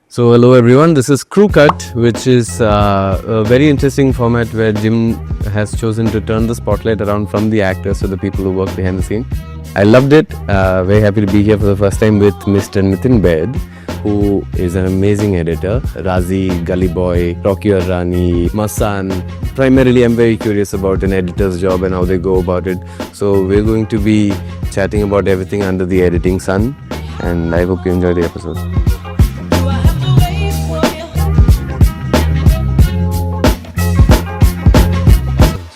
So hello everyone, this is Crew Cut, which is a very interesting format where Jim has chosen to turn the spotlight around from the actors to the people who work behind the scene. I loved it. Very happy to be here for the first time with Mr. Nitin Baid, who is an amazing editor. Razi, Gully Boy, Rocky or Rani, Masaan. Primarily, I'm very curious about an editor's job and how they go about it. So we're going to be chatting about everything under the editing sun. And I hope you enjoy the episode.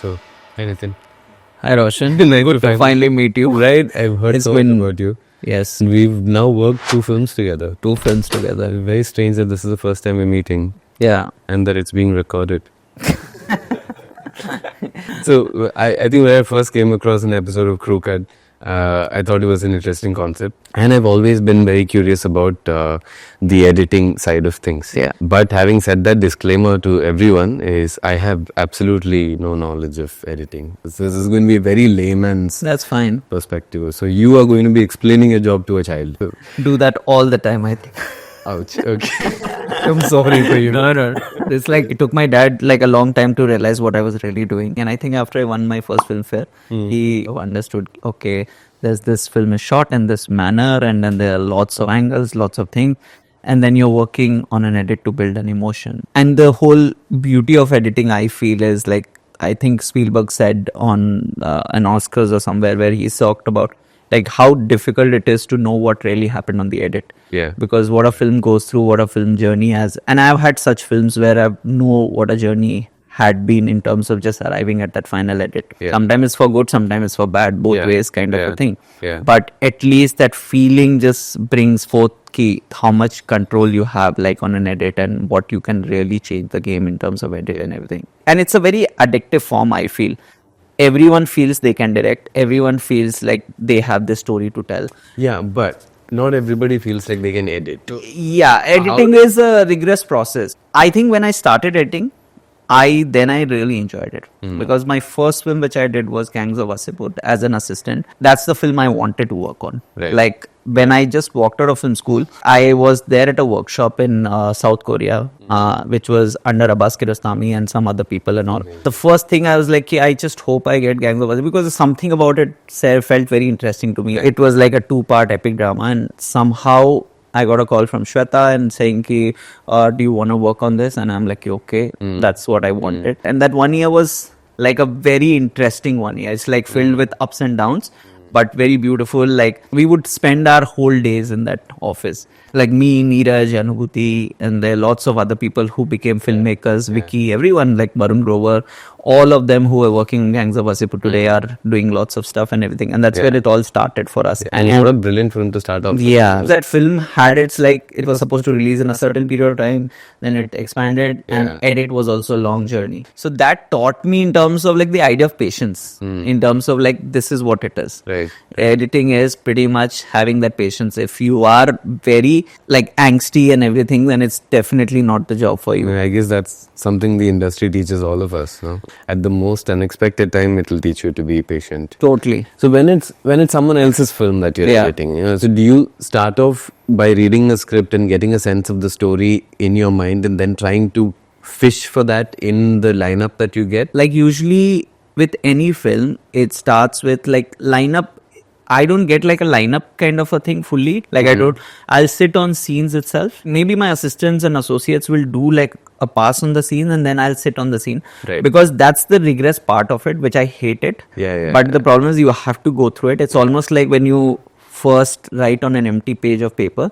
So, hi Nitin. Hi Roshan. Nice Good to finally meet you. Right? I've heard It's so been- much about you. Yes, We've now worked 2 films together. 2 films together. Very strange that this is the first time we're meeting Yeah. and that it's being recorded. So, I think when I first came across an episode of Crew Cut, I thought it was an interesting concept. And I've always been very curious about the editing side of things. Yeah. But having said that, disclaimer to everyone is I have absolutely no knowledge of editing. So this is going to be a very layman's That's fine. perspective. So you are going to be explaining a job to a child. Do that all the time, I think. Ouch. Okay. I'm sorry for you. No. It's like it took my dad like a long time to realize what I was really doing. And I think after I won my first film fair, he understood, okay, there's this film is shot in this manner and then there are lots of angles, lots of things. And then you're working on an edit to build an emotion. And the whole beauty of editing, I feel, is like, I think Spielberg said on an Oscars or somewhere where he talked about like how difficult it is to know what really happened on the edit. Yeah. Because what a film goes through, what a film journey has. And I've had such films where I know what a journey had been in terms of just arriving at that final edit. Yeah. Sometimes it's for good, sometimes it's for bad, both Yeah. ways kind of Yeah. a thing. Yeah. But at least that feeling just brings forth how much control you have like on an edit and what you can really change the game in terms of edit and everything. And it's a very addictive form, I feel. Everyone feels they can direct. Everyone feels like they have this story to tell. Yeah, but not everybody feels like they can edit. Yeah, editing is a rigorous process. I think when I started editing, I really enjoyed it because my first film which I did was Gangs of Wasseypur as an assistant. That's the film I wanted to work on. Right. Like when I just walked out of film school, I was there at a workshop in South Korea, which was under Abbas Kiarostami and some other people and all. The first thing I was like, I just hope I get Gangs of Wasseypur because something about it felt very interesting to me. It was like a 2-part epic drama and somehow I got a call from Shweta and saying, do you want to work on this? And I'm like, okay, that's what I wanted. And that 1 year was like a very interesting 1 year. It's like filled with ups and downs, but very beautiful. Like we would spend our whole days in that office. Like me, Neeraj, Anubhuti, and there are lots of other people who became filmmakers, Vicky, everyone like Varun Grover, all of them who are working in Gangs of Wasseypur today are doing lots of stuff and everything. And that's where it all started for us. And what a brilliant film to start off with. Yeah, that film had its like, it was supposed to release in a certain period of time, then it expanded and edit was also a long journey. So that taught me in terms of like the idea of patience, in terms of like, this is what it is. Right. Editing is pretty much having that patience. If you are very like angsty and everything, then it's definitely not the job for you. I guess that's something the industry teaches all of us. No? At the most unexpected time, it will teach you to be patient. Totally. So when it's someone else's film that you're editing, so do you start off by reading a script and getting a sense of the story in your mind and then trying to fish for that in the lineup that you get? Like usually with any film, it starts with like lineup. I don't get like a lineup kind of a thing fully. Like I'll sit on scenes itself. Maybe my assistants and associates will do like a pass on the scene and then I'll sit on the scene. Right. Because that's the rigorous part of it, which I hate it. But the problem is you have to go through it. It's almost like when you first write on an empty page of paper.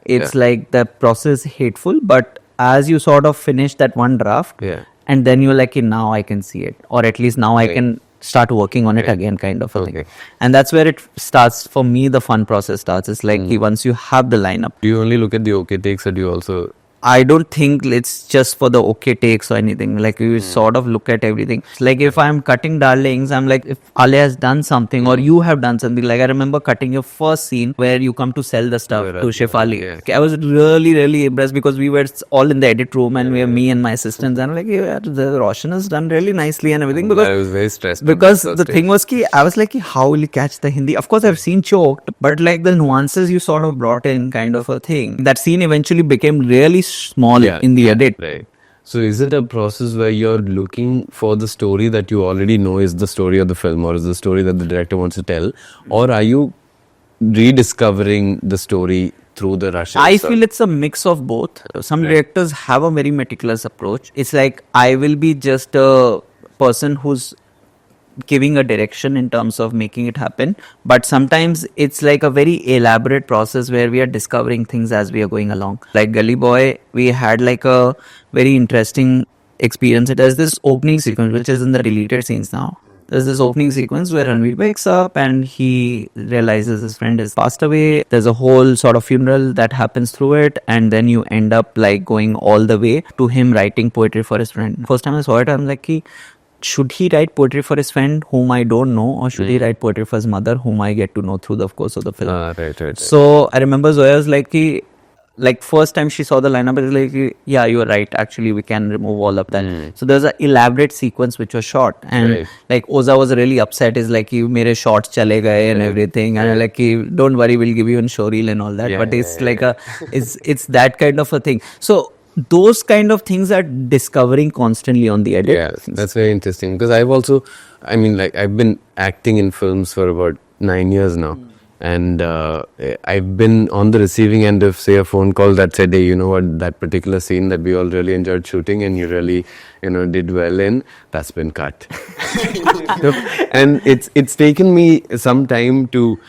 It's like the process hateful, but as you sort of finish that one draft, and then you're like, now I can see it. Or at least now I can start working on it again kind of a thing. And that's where it starts. For me, the fun process starts. It's like once you have the lineup. Do you only look at the okay takes or do you also I don't think it's just for the okay takes or anything. Like you sort of look at everything. Like if I'm cutting Darlings, I'm like, if Ale has done something or you have done something. Like I remember cutting your first scene where you come to sell the stuff to Shefali. Yeah. I was really impressed because we were all in the edit room and we were me and my assistants and I'm like, yeah, the Roshan has done really nicely and everything. Because I was very stressed. Because the thing was I was like, how will you catch the Hindi? Of course, I've seen Choked, but like the nuances you sort of brought in kind of a thing. That scene eventually became really small in the edit. Right. So is it a process where you're looking for the story that you already know is the story of the film, or is the story that the director wants to tell, or are you rediscovering the story through the rush? I feel it's a mix of both. Some directors have a very meticulous approach. It's like I will be just a person who's giving a direction in terms of making it happen, but sometimes it's like a very elaborate process where we are discovering things as we are going along. Like Gully Boy, we had like a very interesting experience. It has this opening sequence which is in the deleted scenes now. There's this opening sequence where Ranveer wakes up and he realizes his friend has passed away. There's a whole sort of funeral that happens through it, and then you end up like going all the way to him writing poetry for his friend. First time I saw it, I'm like, should he write poetry for his friend whom I don't know, or should he write poetry for his mother whom I get to know through the course of the film? Right. So I remember Zoya was like first time she saw the lineup, it was like, yeah, you are right. Actually, we can remove all of that. So there's an elaborate sequence which was shot, and like Oza was really upset. Is like, mere shots chale gaye and everything, and like, don't worry, we'll give you a showreel and all that. But it's like it's that kind of a thing. So those kind of things are discovering constantly on the edit. Yeah, that's very interesting, because I've been acting in films for about 9 years now. And I've been on the receiving end of, say, a phone call that said, hey, you know what, that particular scene that we all really enjoyed shooting and you really, did well in, that's been cut. And it's taken me some time to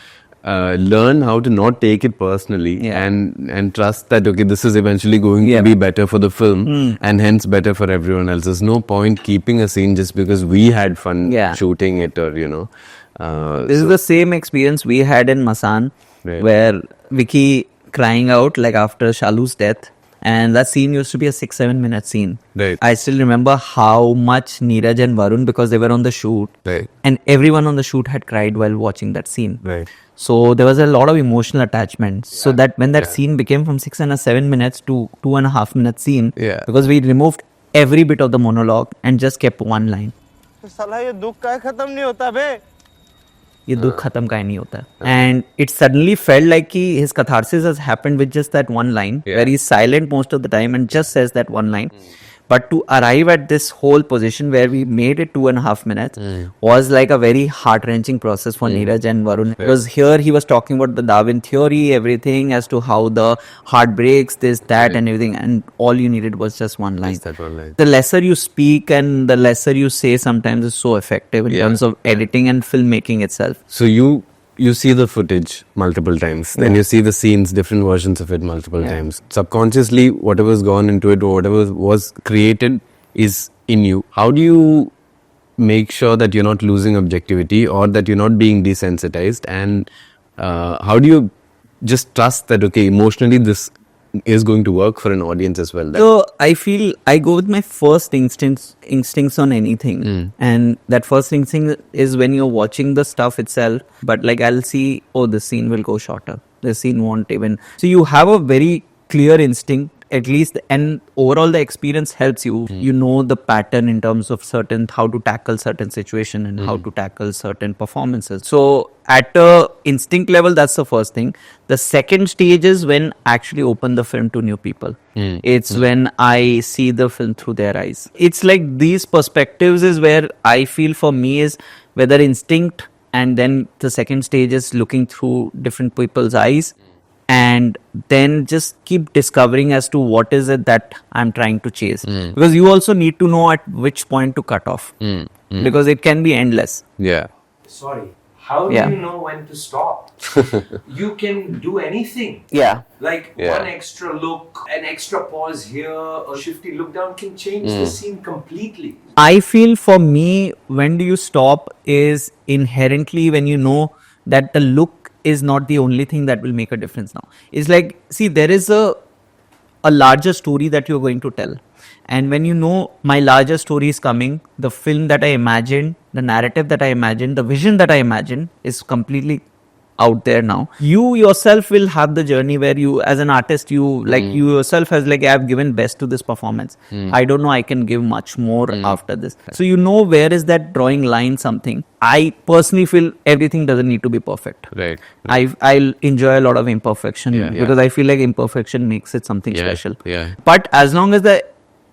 learn how to not take it personally and trust that, okay, this is eventually going to be better for the film and hence better for everyone else. There's no point keeping a scene just because we had fun shooting it, or, this is the same experience we had in Masaan, where Vicky crying out like after Shalu's death, and that scene used to be a 6-7 minute scene. I still remember how much Neeraj and Varun, because they were on the shoot, and everyone on the shoot had cried while watching that scene. So there was a lot of emotional attachment. So that when that scene became from 6 and 7 minutes to 2.5 minute scene, because we removed every bit of the monologue and just kept one line. ये दुख खत्म का नहीं होता. And it suddenly felt like his catharsis has happened with just that one line, where he's silent most of the time and just says that one line. But to arrive at this whole position where we made it 2.5 minutes was like a very heart-wrenching process for Neeraj and Varun. Because here he was talking about the Darwin theory, everything as to how the heart breaks, this, that, and everything. And all you needed was just one line. The lesser you speak and the lesser you say sometimes is so effective in terms of editing and filmmaking itself. So you see the footage multiple times, then you see the scenes, different versions of it multiple times. Subconsciously, whatever's gone into it or whatever was created is in you. How do you make sure that you're not losing objectivity or that you're not being desensitized? And how do you just trust that, okay, emotionally this is going to work for an audience as well? So I feel I go with my first instincts on anything, and that first instinct is when you're watching the stuff itself. But like I'll see, oh, this scene will go shorter, this scene won't even. So you have a very clear instinct at least, and overall the experience helps you. You know the pattern in terms of how to tackle certain situation and how to tackle certain performances. So at a instinct level, that's the first thing. The second stage is when I actually open the film to new people. It's when I see the film through their eyes. It's like these perspectives is where I feel for me is whether instinct, and then the second stage is looking through different people's eyes. And then just keep discovering as to what is it that I'm trying to chase. Because you also need to know at which point to cut off. Because it can be endless. Sorry. How do you know when to stop? You can do anything. Like one extra look, an extra pause here, a shifty look down can change the scene completely. I feel for me, when do you stop is inherently when you know that the look is not the only thing that will make a difference now. It's like, see, there is a larger story that you're going to tell. And when you know my larger story is coming, the film that I imagined, the narrative that I imagined, the vision that I imagined is completely out there now. You yourself will have the journey where you, as an artist, you like you yourself has like, I've given best to this performance. I don't know, I can give much more after this. So you know where is that drawing line something. I personally feel everything doesn't need to be perfect. Right. I'll enjoy a lot of imperfection because I feel like imperfection makes it something special. Yeah. But as long as the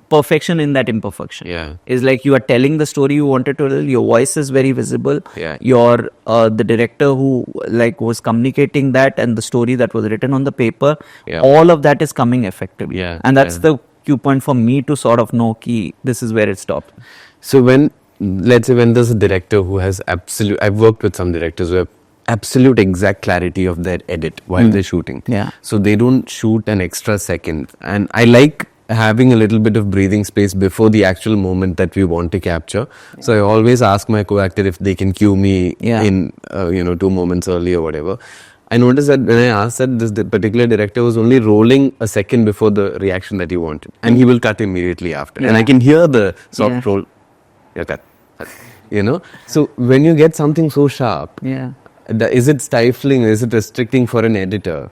perfection in that imperfection is like you are telling the story you wanted to tell, your voice is very visible, your the director who like was communicating that and the story that was written on the paper, all of that is coming effectively, and that's the cue point for me to sort of know key this is where it stops. So when, let's say when there's a director who has absolute, I've worked with some directors who have absolute exact clarity of their edit while they're shooting, so they don't shoot an extra second, and I like having a little bit of breathing space before the actual moment that we want to capture. So I always ask my co-actor if they can cue me in 2 moments early or whatever. I noticed that when I asked that, this particular director was only rolling a second before the reaction that he wanted, and he will cut immediately after, and I can hear the soft roll. Cut. So when you get something so sharp, is it stifling, is it restricting for an editor?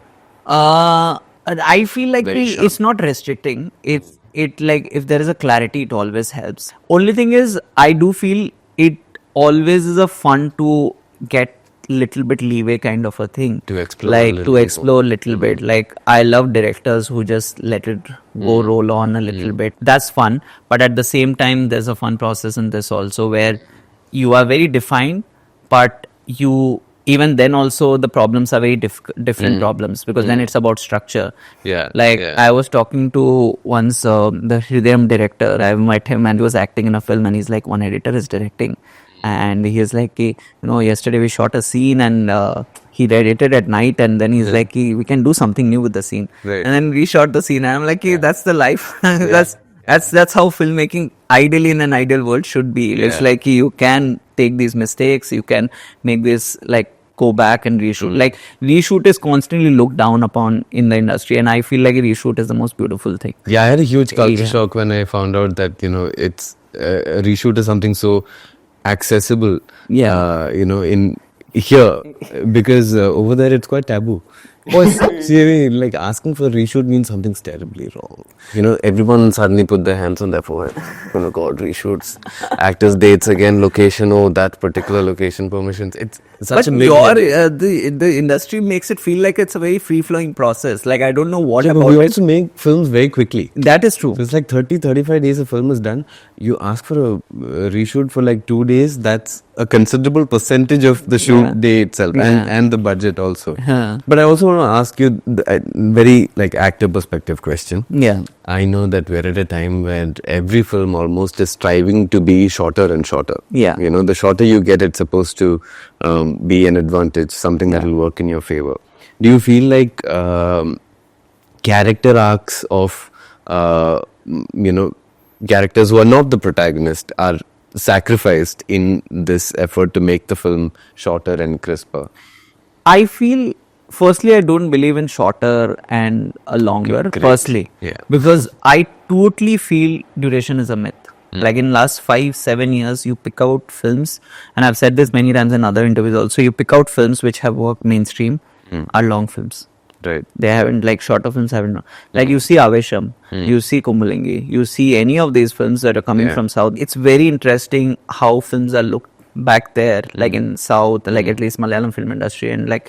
I feel like it's not restricting. It like if there is a clarity, it always helps. Only thing is, I do feel it always is a fun to get little bit leeway kind of a thing. To explore like to explore a little bit. Like I love directors who just let it go roll on a little bit. That's fun. But at the same time, there's a fun process in this also where you are very defined, but you even then also the problems are very different problems because then it's about structure. I was talking to once the Hridayam director. I met him and he was acting in a film and he's like, one editor is directing, and he's like, yesterday we shot a scene and he edited at night, and then he's like, we can do something new with the scene, and then we shot the scene, and I'm like, that's the life. That's how filmmaking ideally in an ideal world should be. It's like you can take these mistakes, you can make this like go back and reshoot. Like reshoot is constantly looked down upon in the industry, and I feel like a reshoot is the most beautiful thing. I had a huge culture shock when I found out that it's a reshoot is something so accessible. In here, because over there it's quite taboo. See, like asking for a reshoot means something's terribly wrong. Everyone suddenly put their hands on their forehead. Oh God, reshoots, actors' dates again, location. Oh, that particular location permissions. It's such a big. The industry makes it feel like it's a very free flowing process. Like I don't know what about. But we also make films very quickly. That is true. So it's like 30-35 days a film is done. You ask for a reshoot for like 2 days. That's a considerable percentage of the shoot day itself and the budget also. But I also want to ask you a very like actor perspective question. I know that we're at a time where every film almost is striving to be shorter and shorter. The shorter you get, it's supposed to be an advantage, something that will work in your favor. Do you feel like character arcs of characters who are not the protagonist are sacrificed in this effort to make the film shorter and crisper? I feel, firstly, I don't believe in shorter and a longer, firstly. Because I totally feel duration is a myth. Like in last 5-7 years, you pick out films, and I've said this many times in other interviews also, you pick out films which have worked mainstream, are long films. Right. They haven't, like shorter films haven't. Like you see Avesham, you see Kumbalingi, you see any of these films that are coming from South. It's very interesting how films are looked back there, like in South, like at least Malayalam film industry, and like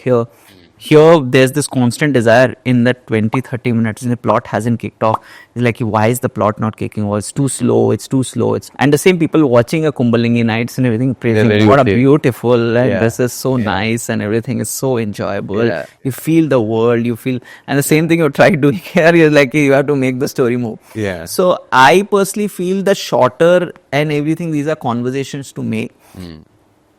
here there's this constant desire in that 20-30 minutes and the plot hasn't kicked off. It's like, why is the plot not kicking off? It's too slow. And the same people watching a Kumbalingi Nights and everything praising, what a beautiful, like this is so nice and everything is so enjoyable. You feel the world, and the same thing you try doing here, you're like, you have to make the story move. So I personally feel the shorter and everything, these are conversations to make.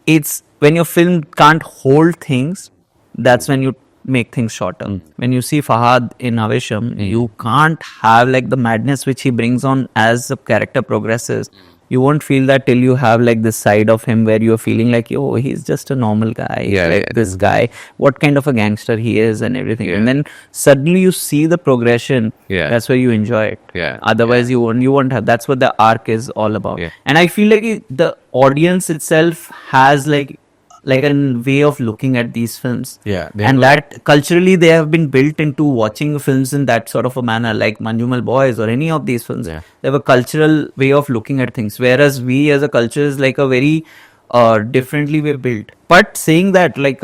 It's when your film can't hold things, that's when you make things shorter. When you see Fahad in Avesham, you can't have like the madness which he brings on as the character progresses. You won't feel that till you have like this side of him where you're feeling like, he's just a normal guy. This guy, what kind of a gangster he is and everything. And then suddenly you see the progression. That's where you enjoy it. Otherwise you won't have. That's what the arc is all about. And I feel like the audience itself has like like a way of looking at these films. Yeah, they And have that culturally they have been built into watching films in that sort of a manner, like Manjumal Boys or any of these films. Yeah. They have a cultural way of looking at things, whereas we as a culture is like a very differently we're built. But saying that, like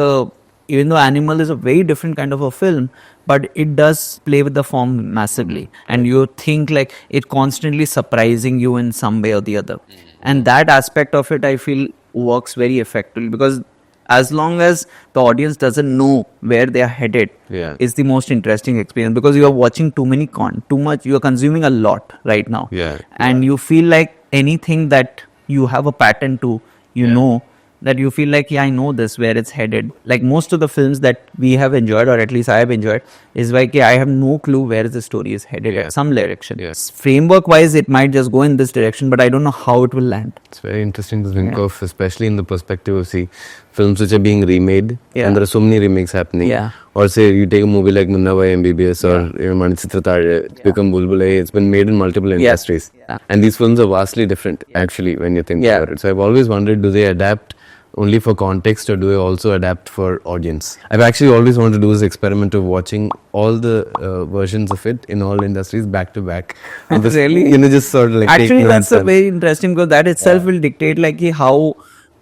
even though Animal is a very different kind of a film, but it does play with the form massively, and you think like it constantly surprising you in some way or the other. And that aspect of it, I feel, works very effectively, because as long as the audience doesn't know where they are headed, Yeah. is the most interesting experience, because you are watching too much, you are consuming a lot right now. Yeah. And you feel like anything that you have a pattern to, you know, that you feel like, yeah, I know this, where it's headed. Like most of the films that we have enjoyed, or at least I have enjoyed, is like, yeah, I have no clue where the story is headed Yeah. in some direction. Yeah. Framework wise, it might just go in this direction, but I don't know how it will land. It's very interesting to think of, especially in the perspective of, see, films which are being remade, Yeah. and there are so many remakes happening. Yeah. Or say you take a movie like Munna Bhai MBBS or Manichitra Tare, it's become Bulbulai, it's been made in multiple industries. Yeah. And these films are vastly different, actually, when you think about it. So I've always wondered, do they adapt only for context, or do they also adapt for audience? I've actually always wanted to do this experiment of watching all the versions of it in all industries back to back. And this, Really? You know, just sort of like Actually, taking that's that a very interesting, because that itself will dictate like how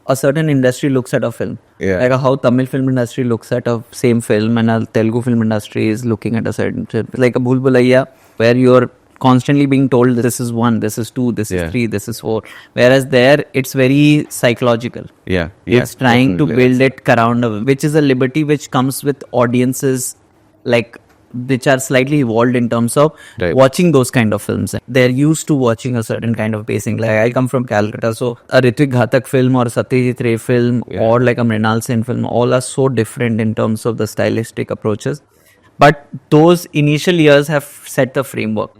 a certain industry looks at a film. Yeah. Like how Tamil film industry looks at a same film, and a Telugu film industry is looking at a certain film. Like a Bhool Bhulaiya, where you're constantly being told this is 1, this is 2, this is 3, this is 4. Whereas there, it's very psychological. Yeah. It's trying to definitely. build it around, which is a liberty which comes with audiences, like, which are slightly evolved in terms of Right. watching those kind of films. They're used to watching a certain kind of pacing. Like I come from Calcutta, so a Ritvik Ghatak film or a Satyajit Ray film or like a Mrinal Sen film, all are so different in terms of the stylistic approaches. But those initial years have set the framework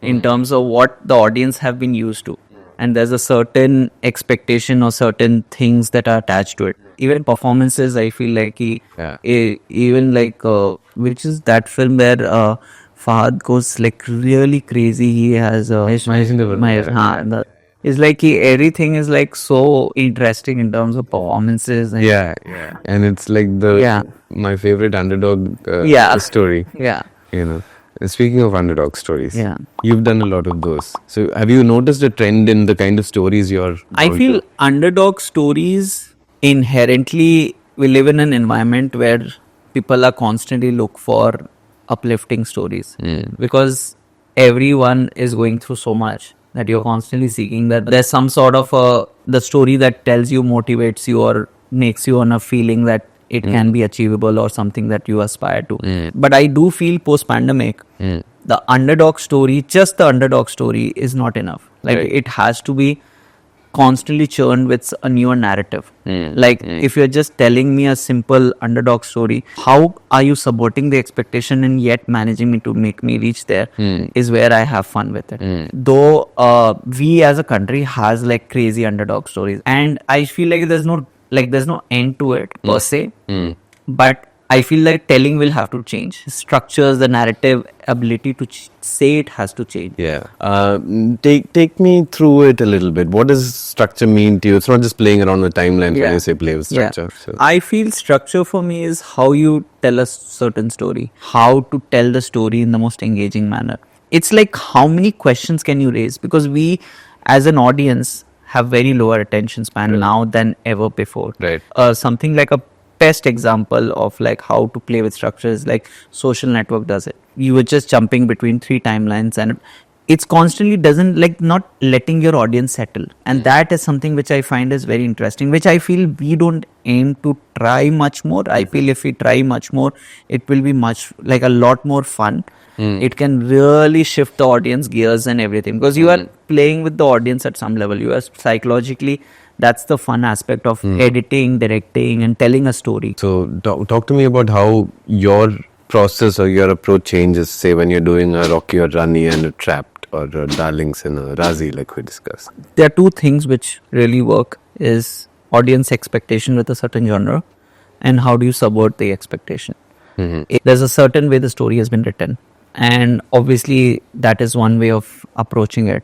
in terms of what the audience have been used to. And there's a certain expectation or certain things that are attached to it. Even performances, I feel like even like which is that film where Fahad goes like really crazy. He has it's like everything is like so interesting in terms of performances. And And it's like my favorite underdog story. Yeah. You know, and speaking of underdog stories, Yeah. you've done a lot of those. So have you noticed a trend in the kind of stories you're? I feel underdog stories inherently, we live in an environment where people are constantly look for uplifting stories, because everyone is going through so much that you're constantly seeking that there's some sort of the story that tells you, motivates you, or makes you on a feeling that it can be achievable or something that you aspire to. But I do feel post-pandemic, the underdog story, just the underdog story is not enough. Like it has to be constantly churned with a newer narrative. If you're just telling me a simple underdog story, how are you subverting the expectation and yet managing me to make me reach there is where I have fun with it. Though we as a country has like crazy underdog stories, and I feel like there's no end to it per se, but I feel like telling will have to change. Structures, the narrative ability to say it has to change. Yeah. Take me through it a little bit. What does structure mean to you? It's not just playing around with timelines when you say play with structure. So. I feel structure for me is how you tell a certain story, how to tell the story in the most engaging manner. It's like how many questions can you raise? Because we as an audience have very lower attention span now than ever before. Right. Something like a best example of like how to play with structures, like Social Network does it. You were just jumping between 3 timelines, and it's constantly doesn't like not letting your audience settle. And that is something which I find is very interesting, which I feel we don't aim to try much more. I feel if we try much more, it will be much like a lot more fun. It can really shift the audience gears and everything, because you are playing with the audience at some level. You are psychologically, that's the fun aspect of editing, directing, and telling a story. So talk to me about how your process or your approach changes, say when you're doing a Rocky or Rani and a Trapped or a Darlings and a Razi, like we discussed. There are 2 things which really work, is audience expectation with a certain genre, and how do you subvert the expectation. There's a certain way the story has been written, and obviously that is one way of approaching it.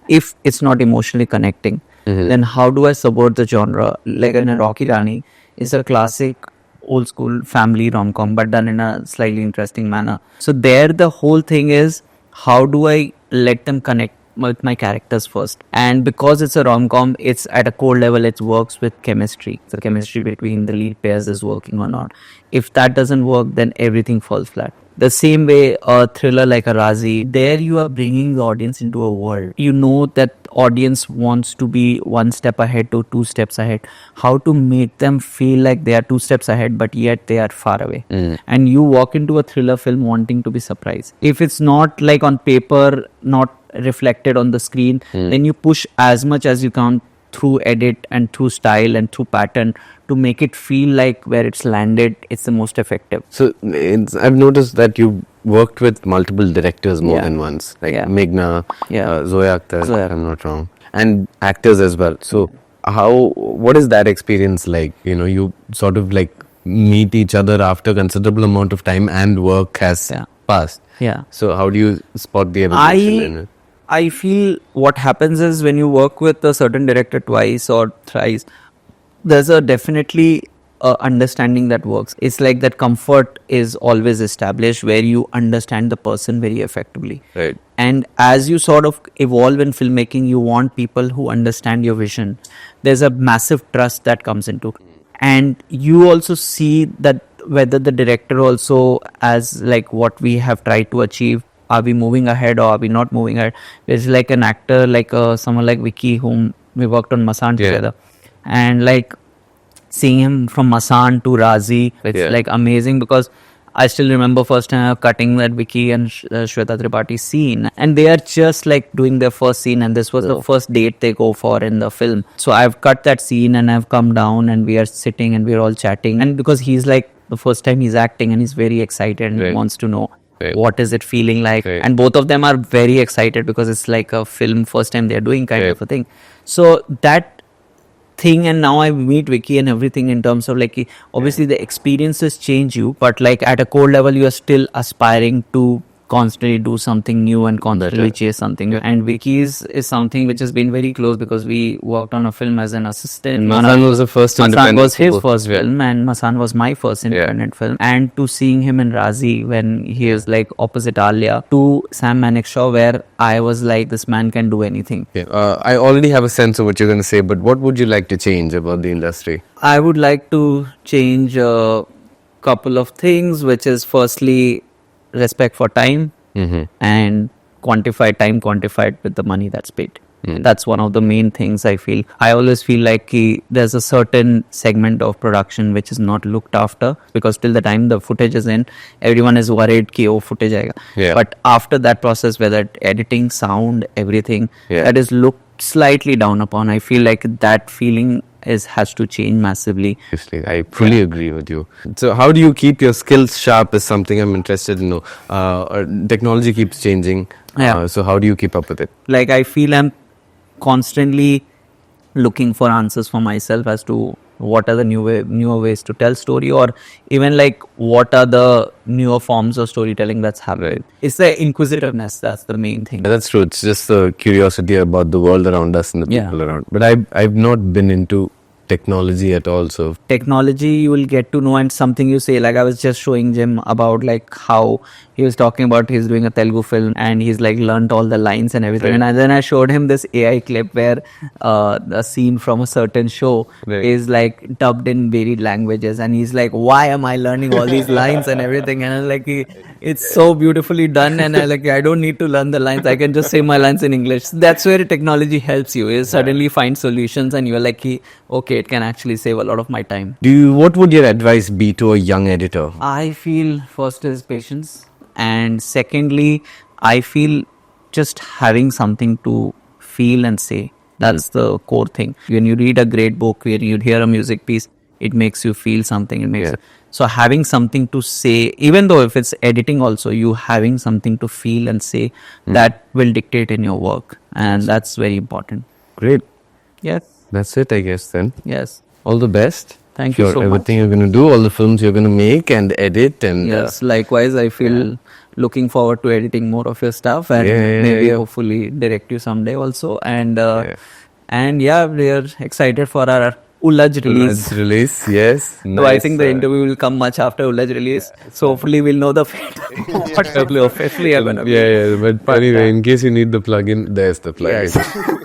If it's not emotionally connecting, then how do I subvert the genre? Like in a Rocky Rani, is a classic old school family rom-com, but done in a slightly interesting manner. So there the whole thing is, how do I let them connect with my characters first? And because it's a rom-com, it's at a core level, it works with chemistry. The chemistry between the lead pairs is working or not. If that doesn't work, then everything falls flat. The same way a thriller like a Razi, there you are bringing the audience into a world. You know that audience wants to be one step ahead to two steps ahead. How to make them feel like they are two steps ahead, but yet they are far away. And you walk into a thriller film wanting to be surprised. If it's not like on paper, not reflected on the screen, then you push as much as you can through edit and through style and through pattern to make it feel like where it's landed, it's the most effective. So I've noticed that you worked with multiple directors more than once, like Meghna, Zoya Akhtar, if I'm not wrong, and actors as well. So what is that experience like? You know, you sort of like meet each other after considerable amount of time and work has passed. Yeah. So how do you spot the evolution in it? I feel what happens is when you work with a certain director twice or thrice, there's a definitely understanding that works. It's like that comfort is always established where you understand the person very effectively. Right. And as you sort of evolve in filmmaking, you want people who understand your vision. There's a massive trust that comes into. And you also see that whether the director also, as like what we have tried to achieve, are we moving ahead or are we not moving ahead? There's like an actor like someone like Vicky, whom we worked on Masaan together, and like seeing him from Masaan to Razi, it's like amazing, because I still remember first time cutting that Vicky and Shweta Tripathi scene, and they are just like doing their first scene, and this was the first date they go for in the film. So I've cut that scene and I've come down and we are sitting and we're all chatting, and because he's like the first time he's acting and he's very excited and he wants to know what is it feeling like, and both of them are very excited because it's like a film first time they're doing kind of a thing. So that thing, and now I meet Vicky and everything in terms of like, obviously the experiences change you, but like at a core level you are still aspiring to constantly do something new and constantly chase something. And Vicky's is something which has been very close because we worked on a film as an assistant. Masaan was the first independent. Masaan was his first film, and Masaan was my first independent film. And to seeing him in Razi when he is like opposite Alia, to Sam Manekshaw, where I was like, this man can do anything. I already have a sense of what you're going to say, but what would you like to change about the industry? I would like to change a couple of things, which is firstly respect for time and quantified with the money that's paid. That's one of the main things I feel. I always feel like there's a certain segment of production which is not looked after, because till the time the footage is in, everyone is worried ki footage aega. But after that process, whether editing, sound, everything, that is looked slightly down upon. I feel like that feeling has to change massively. I fully agree with you. So how do you keep your skills sharp is something I'm interested in. Technology keeps changing. So how do you keep up with it? Like I feel I'm constantly looking for answers for myself as to what are the newer ways to tell story, or even like what are the newer forms of storytelling that's happening. It's the inquisitiveness, that's the main thing. That's true. It's just the curiosity about the world around us and the people around. But I've not been into technology at all. So technology you will get to know, and something you say, like I was just showing Jim about like how he was talking about he's doing a Telugu film and he's like learnt all the lines and everything. And then I showed him this AI clip where a scene from a certain show is like dubbed in varied languages, and he's like, why am I learning all these lines and everything? And I was like, it's so beautifully done, and I don't need to learn the lines, I can just say my lines in English. That's where technology helps you, is suddenly find solutions and you're like, okay, it can actually save a lot of my time. What would your advice be to a young editor? I feel first is patience, and secondly I feel just having something to feel and say. That's the core thing. When you read a great book, when you hear a music piece, it makes you feel something. It makes so having something to say, even though if it's editing also, you having something to feel and say, that will dictate in your work, and that's very important. Great. Yes. That's it, I guess, then. Yes. All the best. Thank you so much. Everything you're going to do, all the films you're going to make and edit. And yes, likewise, I feel looking forward to editing more of your stuff, and maybe hopefully direct you someday also. And we are excited for our Ullaj release. Let's release, yes. So I think the interview will come much after Ullaj release. So hopefully we'll know the fate. What officially are gonna be. Yeah, but anyway, in case you need the plugin, there's the plugin. Yes.